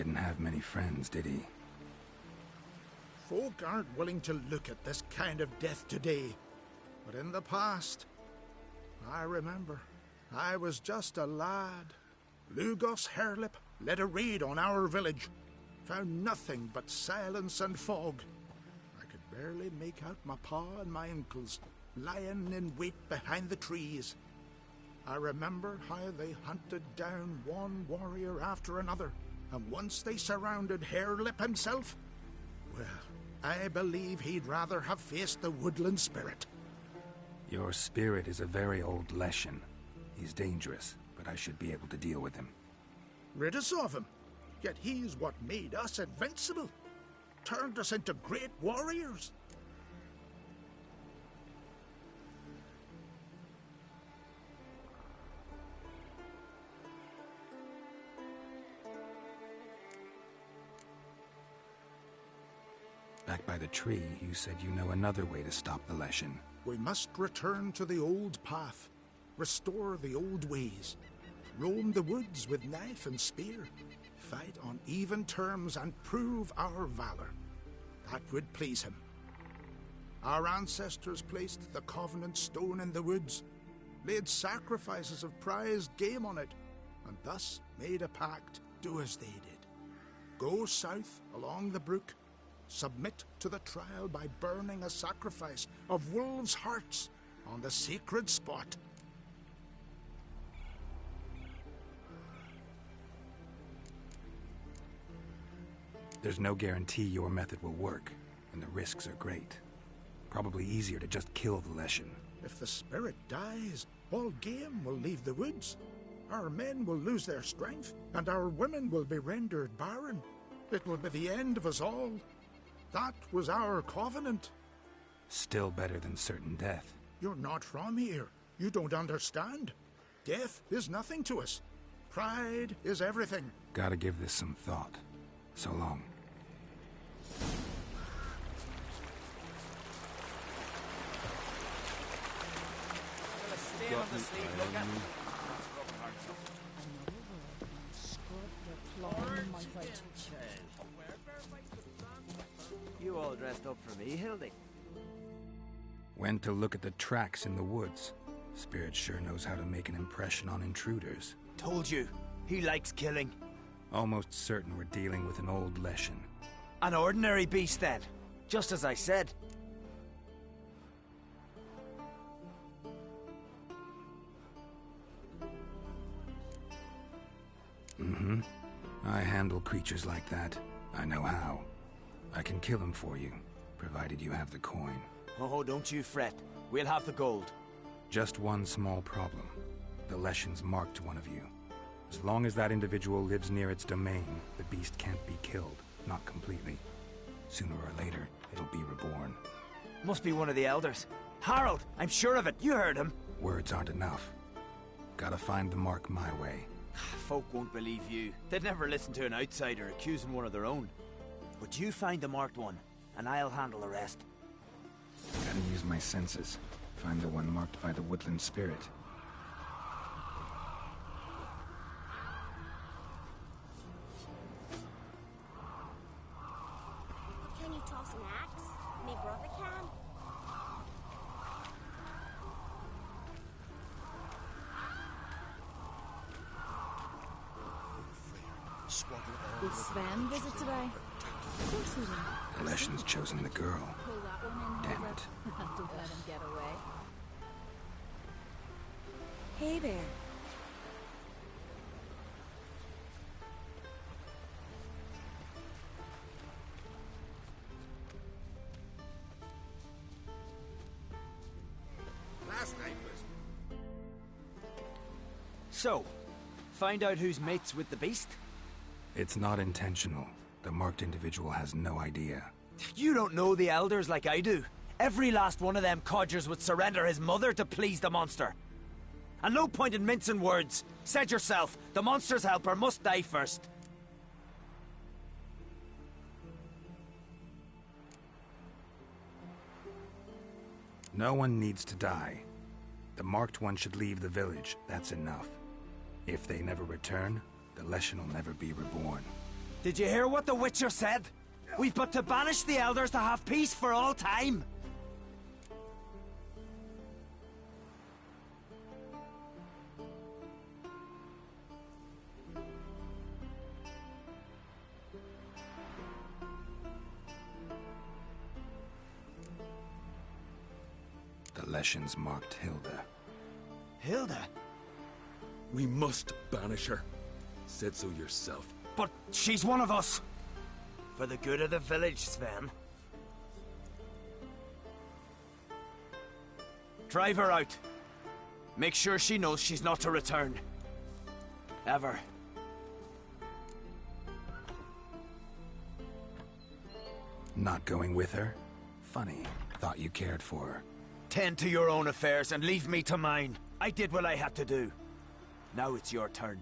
didn't have many friends, did he? Folk aren't willing to look at this kind of death today. But in the past, I remember, I was just a lad. Lugos Hairlip led a raid on our village. Found nothing but silence and fog. I could barely make out my pa and my uncles lying in wait behind the trees. I remember how they hunted down one warrior after another, and once they surrounded Hairlip himself, well, I believe he'd rather have faced the woodland spirit. Your spirit is a very old Leshen. He's dangerous, but I should be able to deal with him. Rid us of him. Yet he's what made us invincible. Turned us into great warriors. Back by the tree, you said you know another way to stop the Leshen. We must return to the old path. Restore the old ways. Roam the woods with knife and spear. Fight on even terms and prove our valor. That would please him. Our ancestors placed the Covenant Stone in the woods, laid sacrifices of prized game on it, and thus made a pact, do as they did. Go south along the brook, submit to the trial by burning a sacrifice of wolves' hearts on the sacred spot. There's no guarantee your method will work, and the risks are great. Probably easier to just kill the Leshen. If the spirit dies, all game will leave the woods. Our men will lose their strength, and our women will be rendered barren. It will be the end of us all. That was our covenant. Still better than certain death. You're not from here. You don't understand. Death is nothing to us. Pride is everything. Gotta give this some thought. So long. You all dressed up for me, Hildy? Went to look at the tracks in the woods. Spirit sure knows how to make an impression on intruders. Told you, he likes killing. Almost certain we're dealing with an old Leshen. An ordinary beast then, just as I said. Mm-hmm. I handle creatures like that. I know how. I can kill them for you, provided you have the coin. Oh, don't you fret. We'll have the gold. Just one small problem. The Leshen's marked one of you. As long as that individual lives near its domain, the beast can't be killed. Not completely. Sooner or later, it'll be reborn. Must be one of the elders. Harold, I'm sure of it. You heard him. Words aren't enough. Gotta find the mark my way. Folk won't believe you. They'd never listen to an outsider accusing one of their own. But you find the marked one, and I'll handle the rest. Gotta use my senses. Find the one marked by the woodland spirit. Can you toss an axe? Me brother can. Did Sven visit today? Of course he did. The Leshen's chosen the girl. Pull that one in. Damn it. Don't let him get away. Hey there. Last night was... So, find out who's mates with the beast? It's not intentional. The marked individual has no idea. You don't know the elders like I do. Every last one of them codgers would surrender his mother to please the monster. And no point in mincing words. Said yourself, the monster's helper must die first. No one needs to die. The marked one should leave the village. That's enough. If they never return, the Leshen will never be reborn. Did you hear what the Witcher said? We've but to banish the elders to have peace for all time. The Leshens marked Hilda. Hilda? We must banish her. Said so yourself. But she's one of us. For the good of the village, Sven. Drive her out. Make sure she knows she's not to return. Ever. Not going with her? Funny. Thought you cared for her. Tend to your own affairs and leave me to mine. I did what I had to do. Now it's your turn.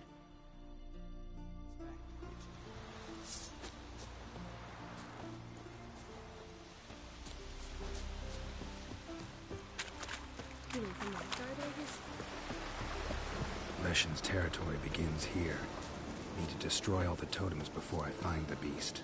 Leshen's territory begins here. Need to destroy all the totems before I find the beast.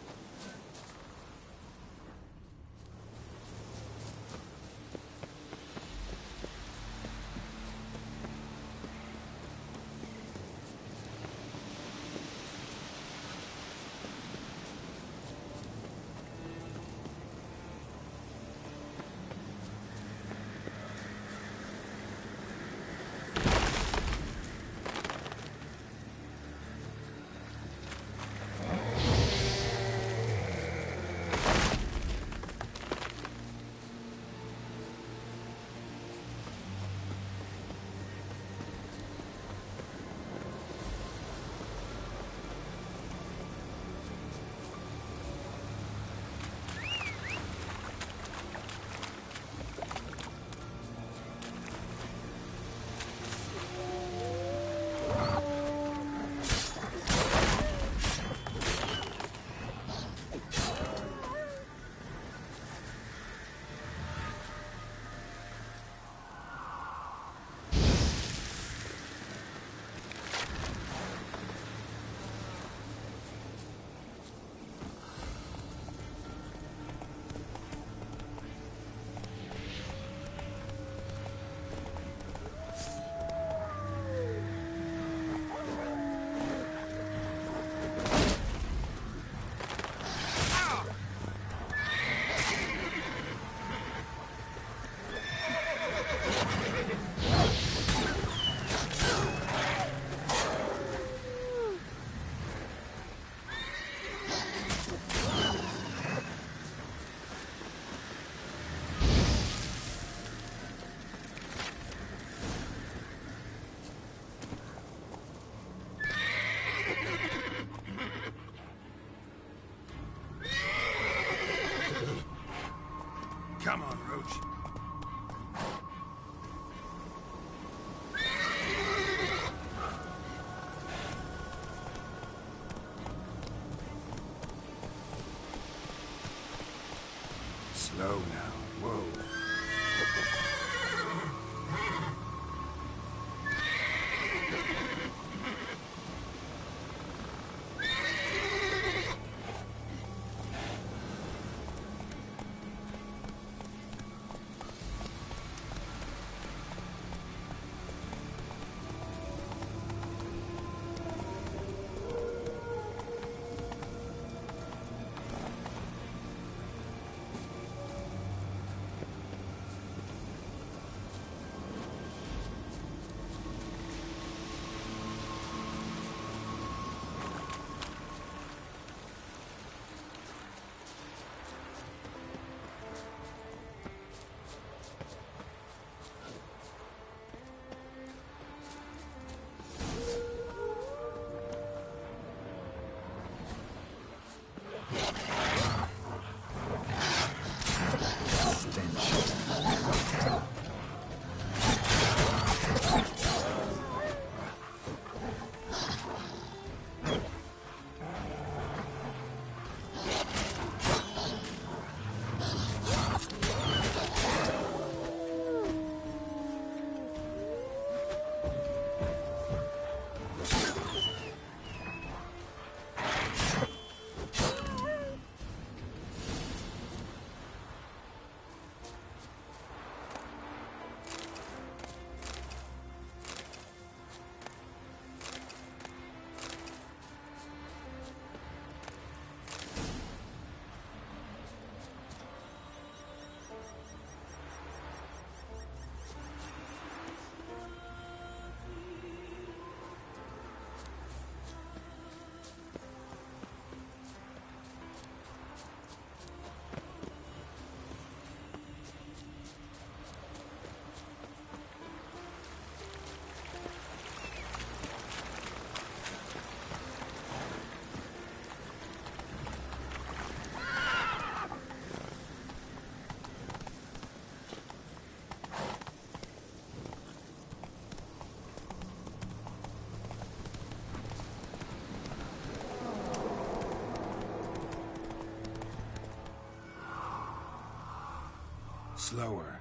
slower.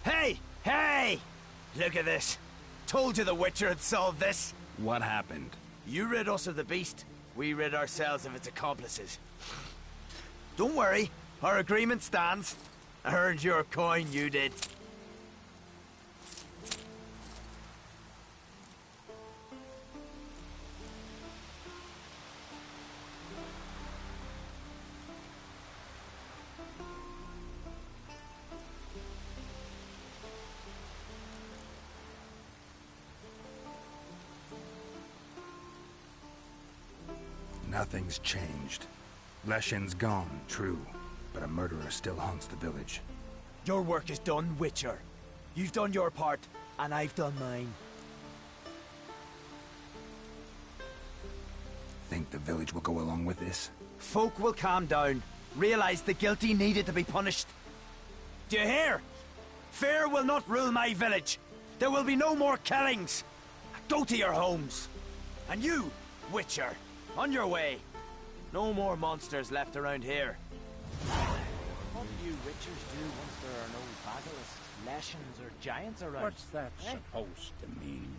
Hey! Hey! Look at this. Told you the Witcher had solved this. What happened? You rid us of the beast. We rid ourselves of its accomplices. Don't worry. Our agreement stands. I earned your coin, you did. Nothing's changed. Leshin's gone, true, but a murderer still haunts the village. Your work is done, Witcher. You've done your part, and I've done mine. Think the village will go along with this? Folk will calm down, realize the guilty needed to be punished. Do you hear? Fear will not rule my village. There will be no more killings. Go to your homes. And you, Witcher, on your way. No more monsters left around here. What do you Witchers do once there are no basilisks, leshens, or giants around? What's that supposed to mean?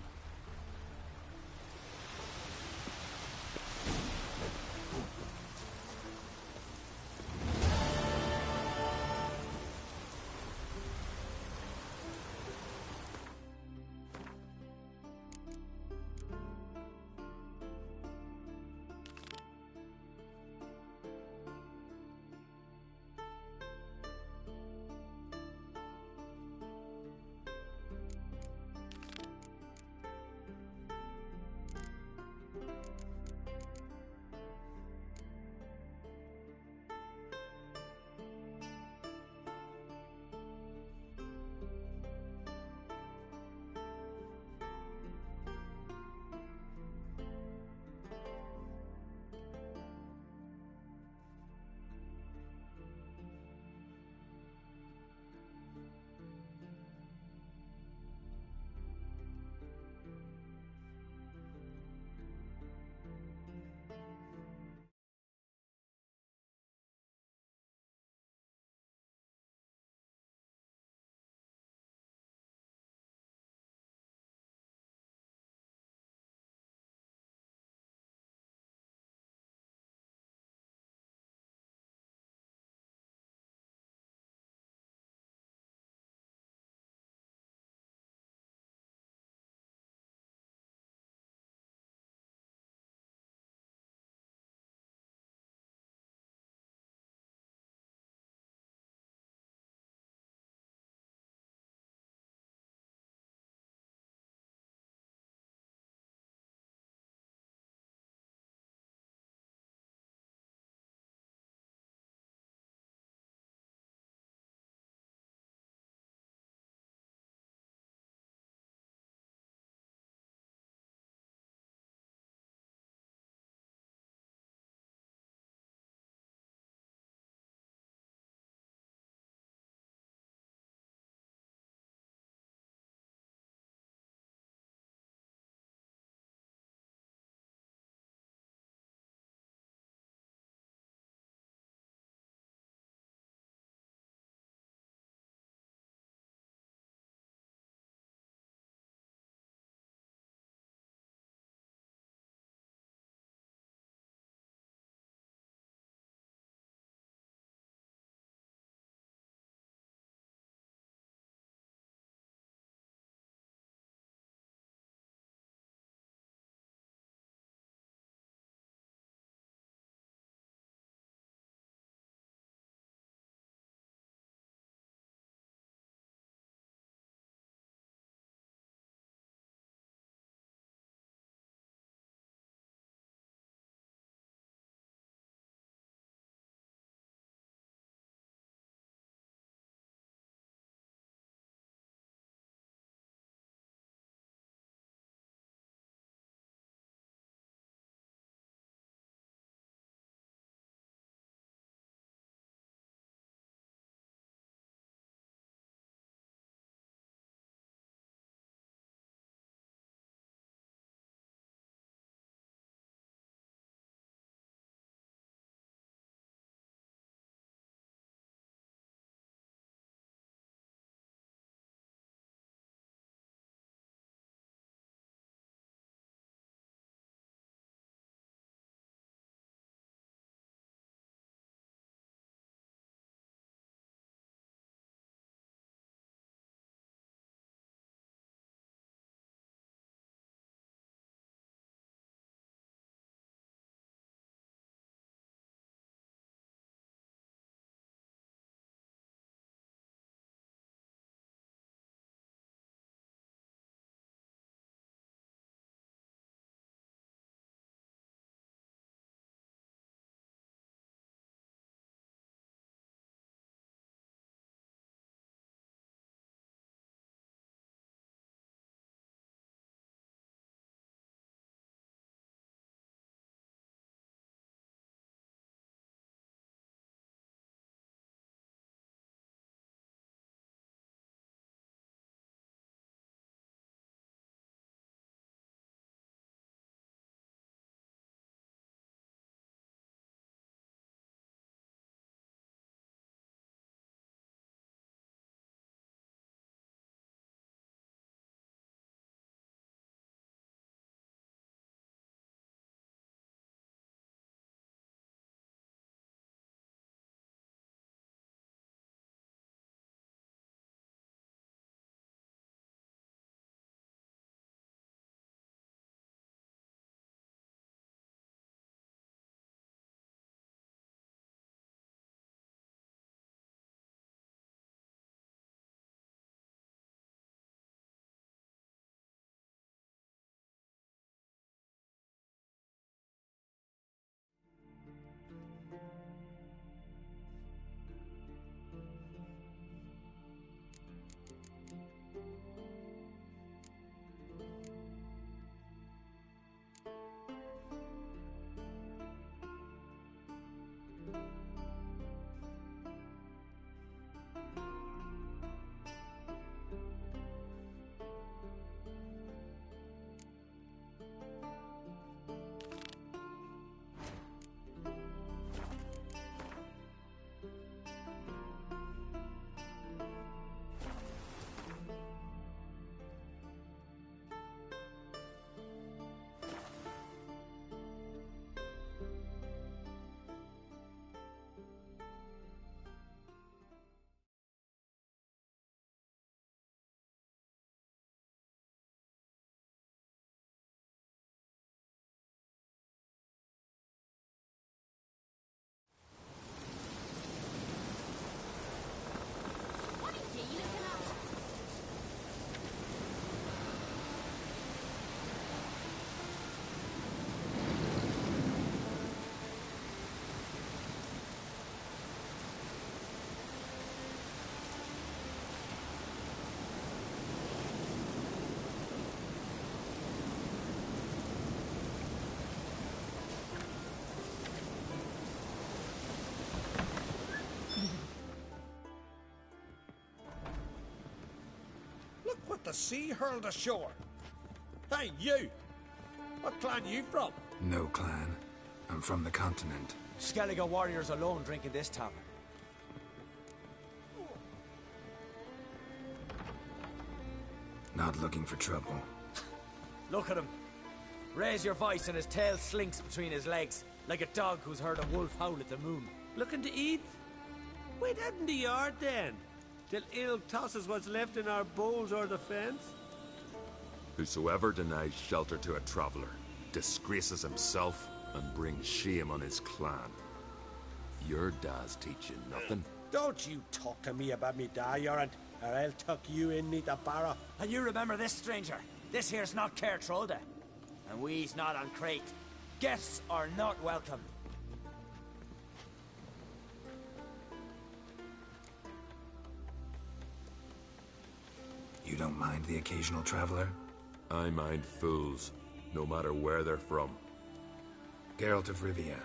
got the sea hurled ashore. Hey, you! What clan you from? No clan. I'm from the continent. Skellige warriors alone drink in this tavern. Not looking for trouble. Look at him. Raise your voice and his tail slinks between his legs, like a dog who's heard a wolf howl at the moon. Looking to eat? Wait out in the yard then, till ill tosses what's left in our bowls or the fence. Whosoever denies shelter to a traveller disgraces himself and brings shame on his clan. Your dad's teach you nothing. Don't you talk to me about me da, Yoran, or I'll tuck you in neath a barrow. And you remember this, stranger. This here's not Caer Trolde. And we's not on Crete. Guests are not welcome. You don't mind the occasional traveler? I mind fools, no matter where they're from. Geralt of Rivia,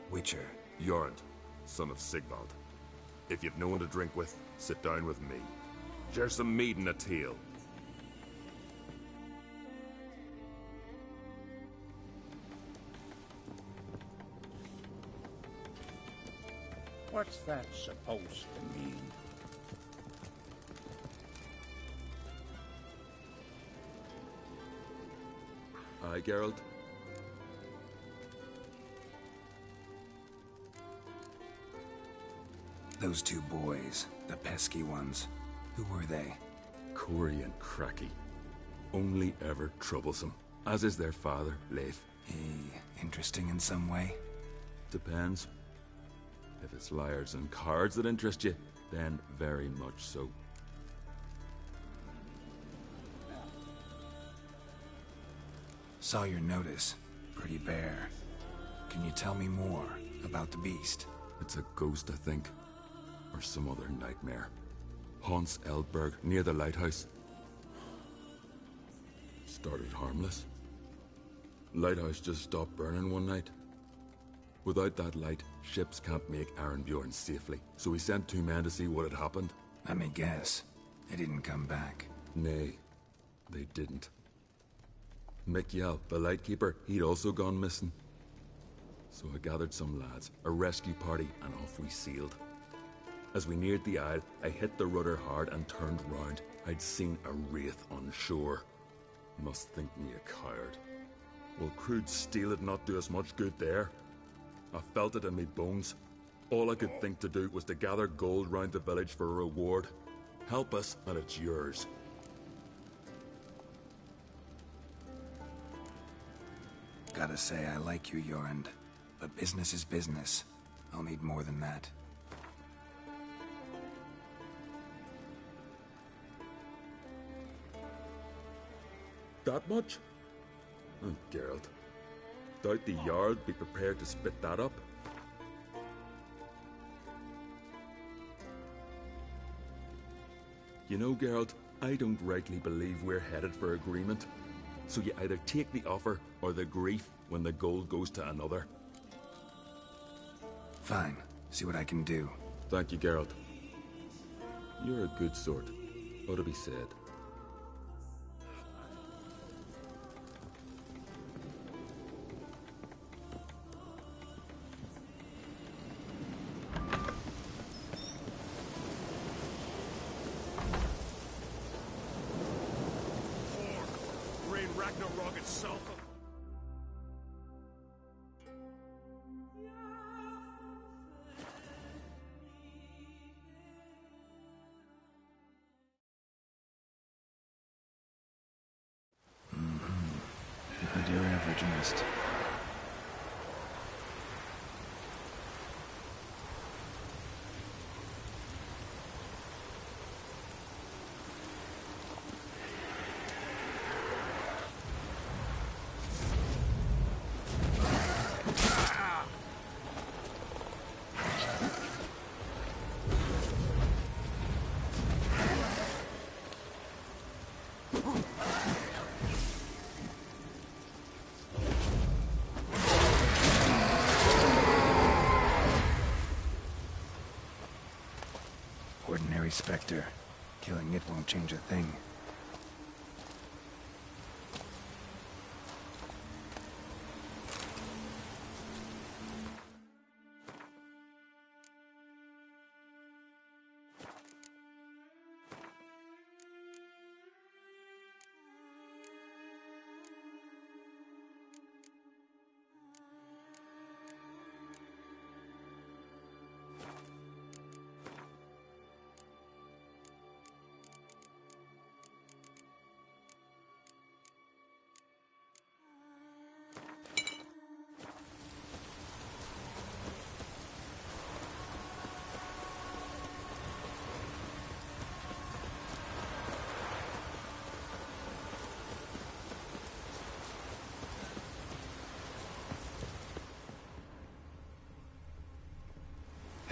Witcher. Jorund, son of Sigvald. If you've no one to drink with, sit down with me. Share some mead and a tale. What's that supposed to mean? Aye, Geralt? Those two boys, the pesky ones, who were they? Corey and Cracky. Only ever troublesome. As is their father, Leif. He interesting in some way? Depends. If it's liars and cards that interest you, then very much so. Saw your notice. Pretty bare. Can you tell me more about the beast? It's a ghost, I think. Or some other nightmare. Haunts Eldberg, near the lighthouse. Started harmless. Lighthouse just stopped burning one night. Without that light, ships can't make Arenbjorn safely, so we sent 2 men to see what had happened. Let me guess. They didn't come back. Nay, they didn't. Mikjal, the lightkeeper, he'd also gone missing. So I gathered some lads, a rescue party, and off we sailed. As we neared the isle, I hit the rudder hard and turned round. I'd seen a wraith on shore. Must think me a coward. Will crude steel it not do us much good there? I felt it in me bones. All I could think to do was to gather gold round the village for a reward. Help us, and it's yours. Gotta say, I like you, Jorund. But business is business. I'll need more than that. That much? Oh, Geralt. Doubt the Jarl be prepared to spit that up. You know, Geralt, I don't rightly believe we're headed for agreement. So you either take the offer or the grief when the gold goes to another. Fine. See what I can do. Thank you, Geralt. You're a good sort. Ought to be said. Ragnarok itself. Heard your average missed. Ordinary Spectre. Killing it won't change a thing.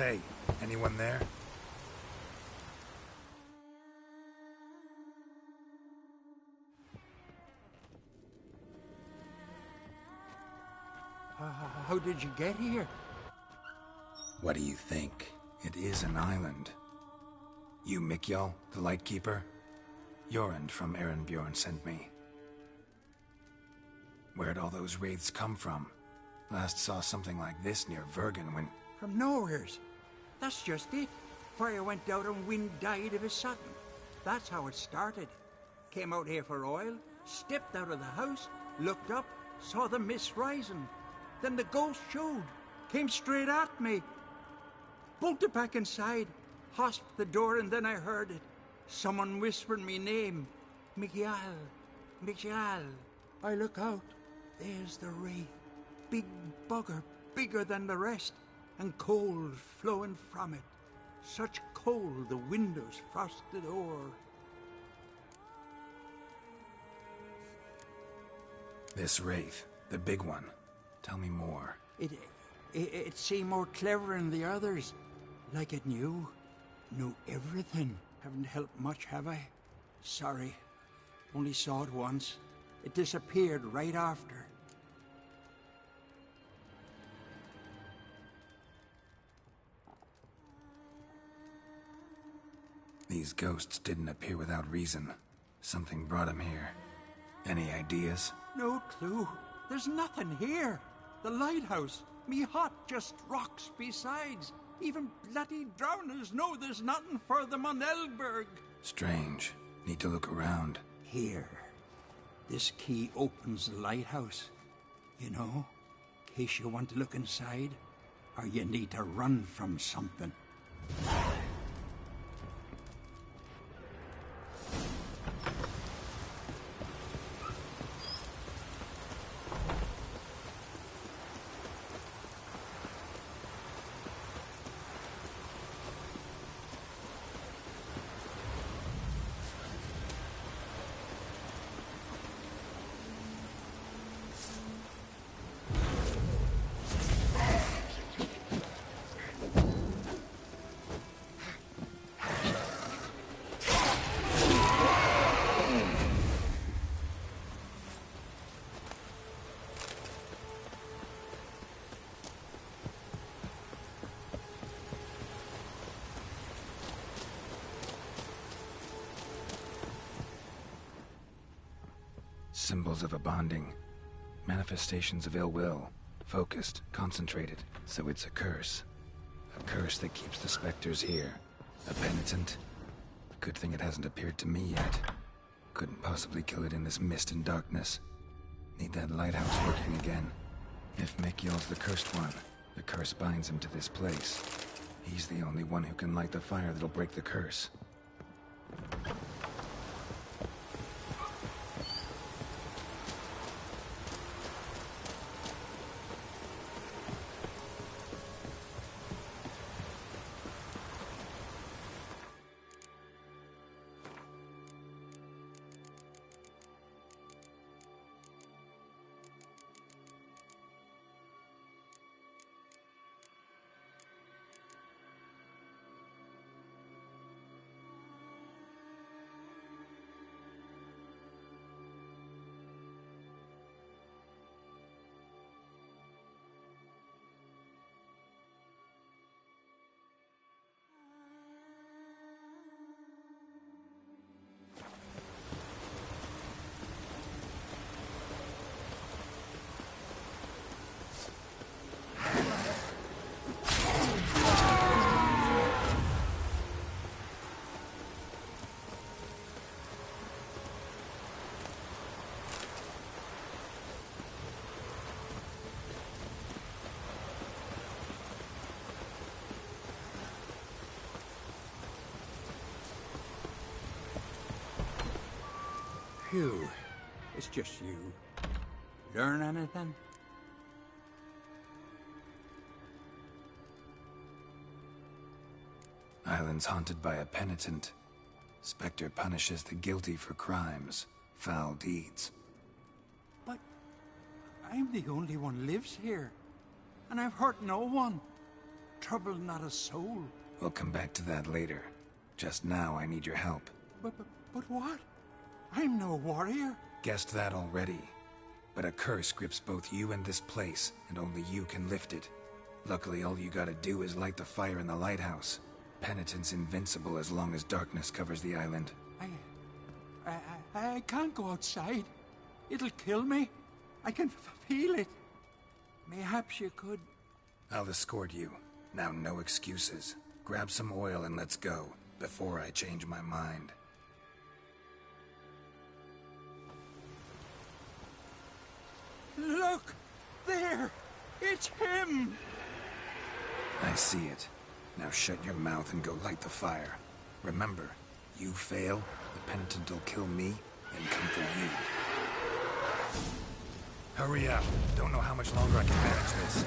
Hey, anyone there? How did you get here? What do you think? It is an island. You Mikjal, the Lightkeeper? Jorund from Erenbjorn sent me. Where'd all those wraiths come from? Last saw something like this near Vergen when... From nowheres. That's just it. Fire went out and wind died of a sudden. That's how it started. Came out here for oil, stepped out of the house, looked up, saw the mist rising. Then the ghost showed, came straight at me. Bolted back inside, hosped the door, and then I heard it. Someone whispering me name. Mikjal. Mikjal. I look out. There's the wraith. Big bugger, bigger than the rest, and cold flowing from it. Such cold the windows frosted o'er. This wraith, the big one. Tell me more. It seemed more clever than the others. Like it knew everything. Haven't helped much, have I? Sorry. Only saw it once. It disappeared right after. These ghosts didn't appear without reason. Something brought them here. Any ideas? No clue. There's nothing here. The lighthouse. Me hut just rocks besides. Even bloody drowners know there's nothing for them on Elberg. Strange. Need to look around. Here. This key opens the lighthouse. You know, in case you want to look inside, or you need to run from something. Symbols of a bonding. Manifestations of ill will. Focused, concentrated. So it's a curse. A curse that keeps the specters here. A penitent. Good thing it hasn't appeared to me yet. Couldn't possibly kill it in this mist and darkness. Need that lighthouse working again. If Mikjal's the cursed one, the curse binds him to this place. He's the only one who can light the fire that'll break the curse. Phew. It's just you. Learn anything? Island's haunted by a penitent. Spectre punishes the guilty for crimes, foul deeds. But I'm the only one lives here. And I've hurt no one. trouble, not a soul. We'll come back to that later. Just now, I need your help. But what? I'm no warrior. Guessed that already. But a curse grips both you and this place, and only you can lift it. Luckily, all you gotta do is light the fire in the lighthouse. Penitent's invincible as long as darkness covers the island. I can't go outside. It'll kill me. I can feel it. Mayhaps you could... I'll escort you. Now, no excuses. Grab some oil and let's go, before I change my mind. Look! There! It's him! I see it. Now shut your mouth and go light the fire. Remember, you fail, the penitent will kill me and come for you. Hurry up. Don't know how much longer I can manage this.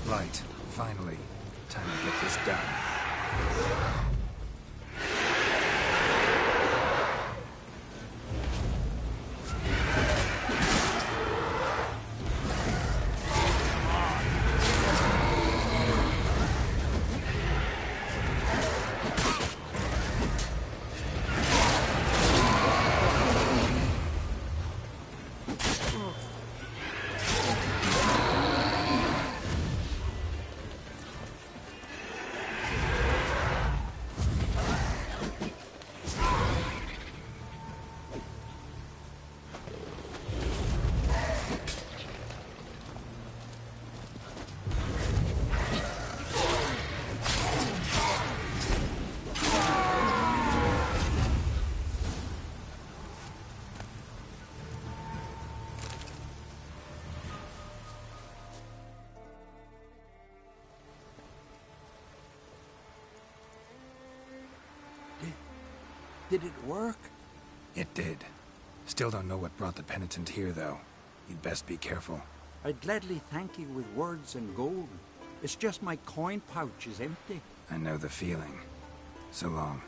Light. Finally. Time to get this done. Did it work? It did. Still don't know what brought the penitent here, though. You'd best be careful. I'd gladly thank you with words and gold. It's just my coin pouch is empty. I know the feeling. So long.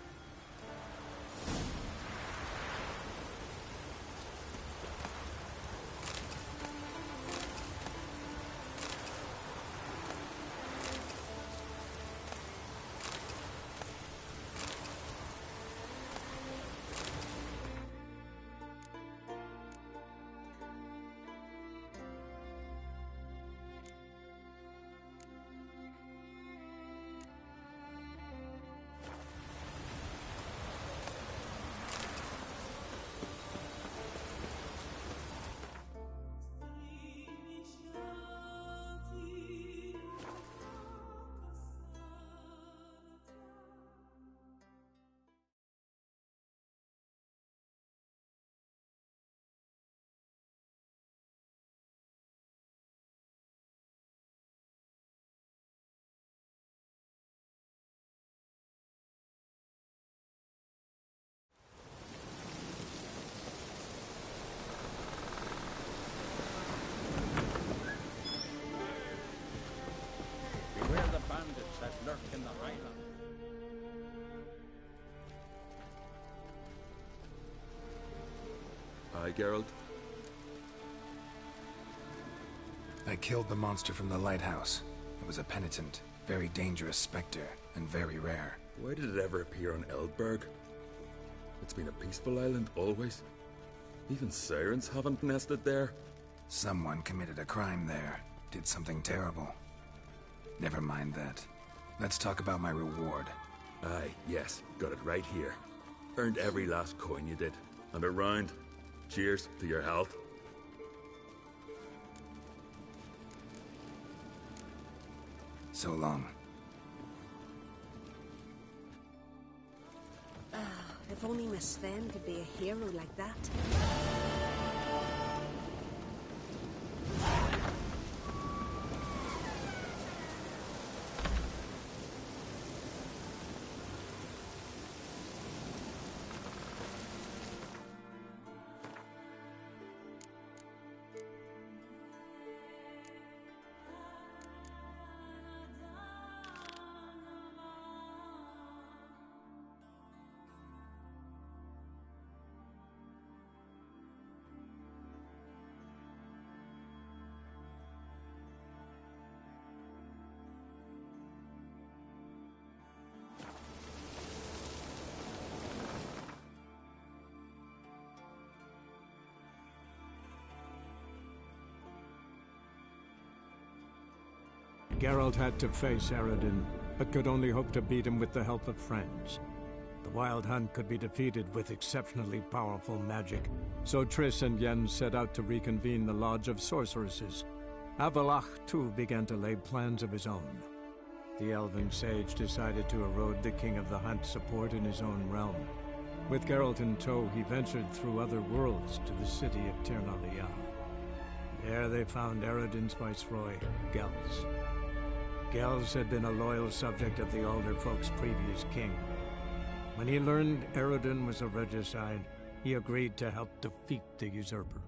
That lurk in the highland. Aye, Geralt? I killed the monster from the lighthouse. It was a penitent. Very dangerous specter, and very rare. Why did it ever appear on Eldberg? It's been a peaceful island, always. Even sirens haven't nested there. Someone committed a crime there. Did something terrible. Never mind that. Let's talk about my reward. Aye, yes. Got it right here. Earned every last coin you did. And a round. Cheers to your health. So long. If only Miss Sven could be a hero like that. Geralt had to face Eredin, but could only hope to beat him with the help of friends. The Wild Hunt could be defeated with exceptionally powerful magic, so Triss and Yen set out to reconvene the Lodge of Sorceresses. Avalach, too, began to lay plans of his own. The elven sage decided to erode the King of the Hunt's support in his own realm. With Geralt in tow, he ventured through other worlds to the city of Tir na Lial. There they found Eredin's viceroy, Gels. Gels had been a loyal subject of the Alder Folk's previous king. When he learned Eredin was a regicide, he agreed to help defeat the usurper.